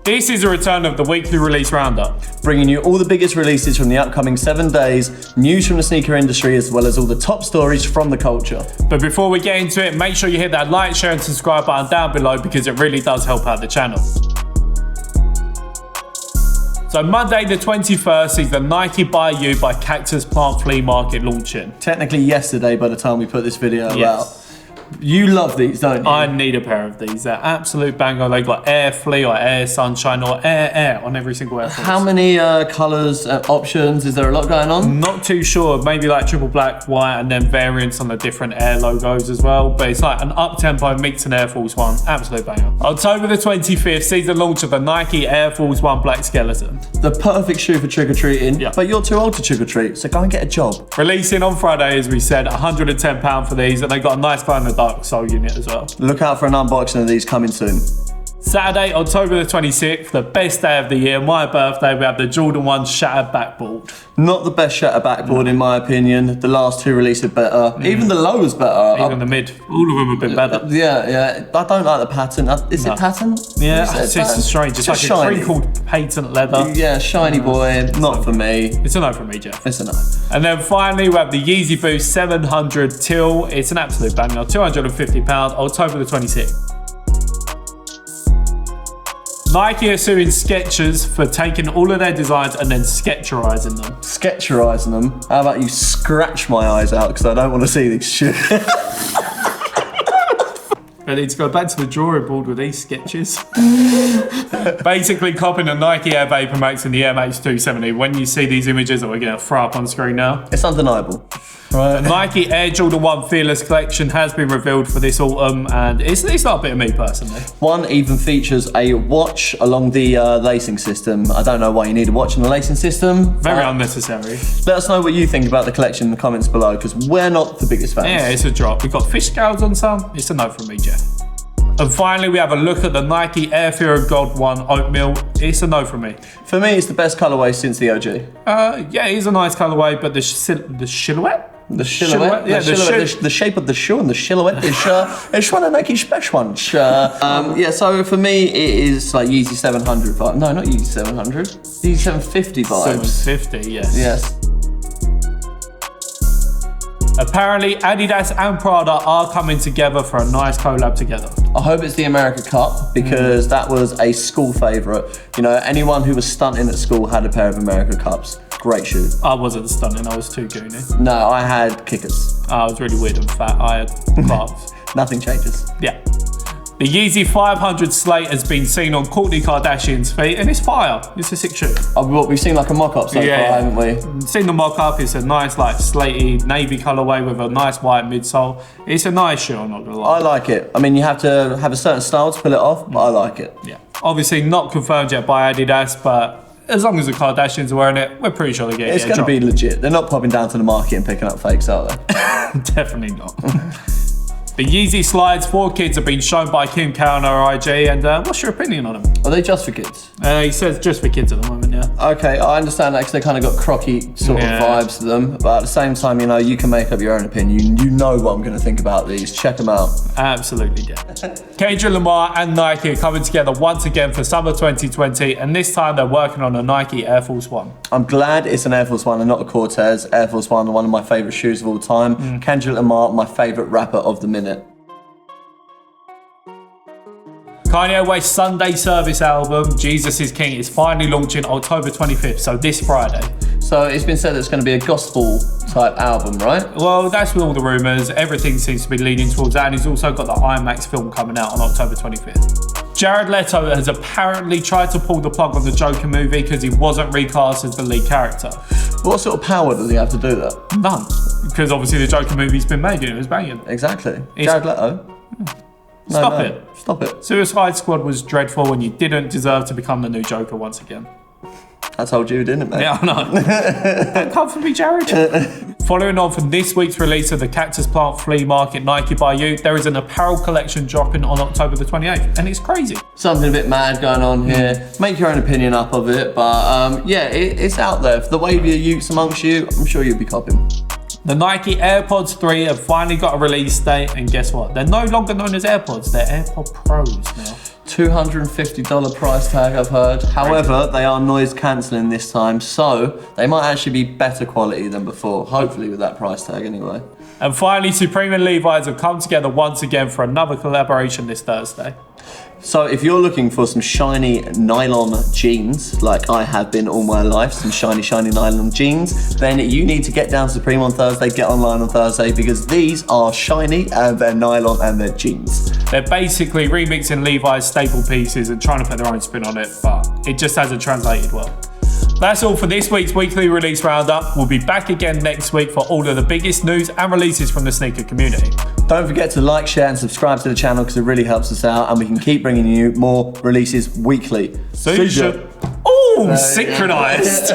This is a return of the weekly release roundup, bringing you all the biggest releases from the upcoming 7 days, news from the sneaker industry, as well as all the top stories from the culture. But before we get into it, make sure you hit that like, share and subscribe button down below because it really does help out the channel. So Monday the 21st is the Nike By You by Cactus Plant Flea Market launching. Technically yesterday by the time we put this video out. You love these, don't you? I need a pair of these. They're absolute banger. They got Air Flea or Air Sunshine or Air on every single Air Force. How many colours, options? Is there a lot going on? Not too sure. Maybe like triple black, white, and then variants on the different Air logos as well. But it's like an up-tempo mix and Air Force One. Absolute banger. October the 25th sees the launch of the Nike Air Force One Black Skeleton. The perfect shoe for trick-or-treating, but you're too old to trick-or-treat, so go and get a job. Releasing on Friday, as we said, £110 for these, and they got a nice glow in the dark sole unit as well. Look out for an unboxing of these coming soon. Saturday, October the 26th, the best day of the year, my birthday, we have the Jordan 1 Shattered Backboard. Not the best shattered backboard in my opinion. The last two released are better. Even the low was better. Even the mid. All of them have been better. Yeah. I don't like the pattern. Is it pattern? Yeah, it's strange. It's like shiny. a crinkled patent leather. Yeah, shiny boy. Not for me. It's a no from me, Jeff. It's a no. And then finally, we have the Yeezy Boost 700 Teal. It's an absolute banger. £250, October the 26th. Nike are suing Skechers for taking all of their designs and then Sketcherizing them. Sketcherizing them? How about you scratch my eyes out because I don't want to see these shoes. I need to go back to the drawing board with these sketches. Basically copying the Nike Air Vapor Max and the Air Max 270. When you see these images that we're going to throw up on screen now. It's undeniable. Right. The Nike Air Jordan 1 Fearless collection has been revealed for this autumn, and it's not a bit of me personally. One even features a watch along the lacing system. I don't know why you need a watch on the lacing system. Very unnecessary. Let us know what you think about the collection in the comments below, because we're not the biggest fans. Yeah, it's a drop. We've got fish scales on some. It's a no from me, Jeff. And finally, we have a look at the Nike Air Fear of God 1 Oatmeal. It's a no from me. For me, it's the best colorway since the OG. Yeah, it's a nice colorway, but the silhouette? The silhouette, yeah, the shape of the shoe and the silhouette is it's one of Nike's special ones. Yeah, so for me it is like Yeezy 700 vibe. No, not Yeezy 700. Yeezy 750 vibes. 750, yes. Yes. Apparently, Adidas and Prada are coming together for a nice collab together. I hope it's the America Cup because that was a school favourite. You know, anyone who was stunting at school had a pair of America Cups. Great shoe. I wasn't stunning, I was too goony. No, I had kickers. I was really weird and fat. I had carbs. Nothing changes. Yeah. The Yeezy 500 Slate has been seen on Kourtney Kardashian's feet, and it's fire. It's a sick shoe. We've seen like a mock-up so far, haven't we? Seen the mock-up. It's a nice, like, slatey navy colorway with a nice white midsole. It's a nice shoe, I'm not gonna lie. I like it. I mean, you have to have a certain style to pull it off, but I like it. Yeah. Obviously not confirmed yet by Adidas, but as long as the Kardashians are wearing it, we're pretty sure they get it. It's going to be legit. They're not popping down to the market and picking up fakes, are they? Definitely not. The Yeezy Slides 4 Kids have been shown by Kim K on her IG, and what's your opinion on them? Are they just for kids? He says just for kids at the moment, yeah. Okay, I understand that because they kind of got crocky sort of vibes to them, but at the same time, you know, you can make up your own opinion. You know what I'm going to think about these. Check them out. Absolutely, yeah. Kendrick Lamar and Nike are coming together once again for summer 2020, and this time they're working on a Nike Air Force One. I'm glad it's an Air Force One and not a Cortez. Air Force One, one of my favourite shoes of all time. Kendrick Lamar, my favourite rapper of the minute. Kanye West's Sunday Service album, Jesus is King, is finally launching October 25th, so this Friday. So it's been said that it's going to be a gospel type album, right? Well, that's with all the rumours. Everything seems to be leading towards that, and he's also got the IMAX film coming out on October 25th. Jared Leto has apparently tried to pull the plug on the Joker movie because he wasn't recast as the lead character. What sort of power does he have to do that? None. Because obviously the Joker movie's been made and it was banging. Exactly. Jared Leto. Stop it. Suicide Squad was dreadful and you didn't deserve to become the new Joker once again. I told you, didn't it, mate? Yeah, I know. Don't come for me, Jared. Following on from this week's release of the Cactus Plant Flea Market Nike By You, there is an apparel collection dropping on October the 28th, and it's crazy. Something a bit mad going on here. Make your own opinion up of it, but yeah, it's out there. For the wavier youths amongst you, I'm sure you'll be copying. The Nike AirPods 3 have finally got a release date, and guess what? They're no longer known as AirPods, they're AirPod Pros now. $250 price tag, I've heard. However, they are noise cancelling this time, so they might actually be better quality than before. Hopefully with that price tag anyway. And finally, Supreme and Levi's have come together once again for another collaboration this Thursday. So if you're looking for some shiny nylon jeans, like I have been all my life, some shiny nylon jeans, then you need to get down to Supreme on Thursday, get online on Thursday, because these are shiny and they're nylon and they're jeans. They're basically remixing Levi's staple pieces and trying to put their own spin on it, but it just hasn't translated well. That's all for this week's weekly release roundup. We'll be back again next week for all of the biggest news and releases from the sneaker community. Don't forget to like, share and subscribe to the channel because it really helps us out and we can keep bringing you more releases weekly. See ya. Oh, synchronized.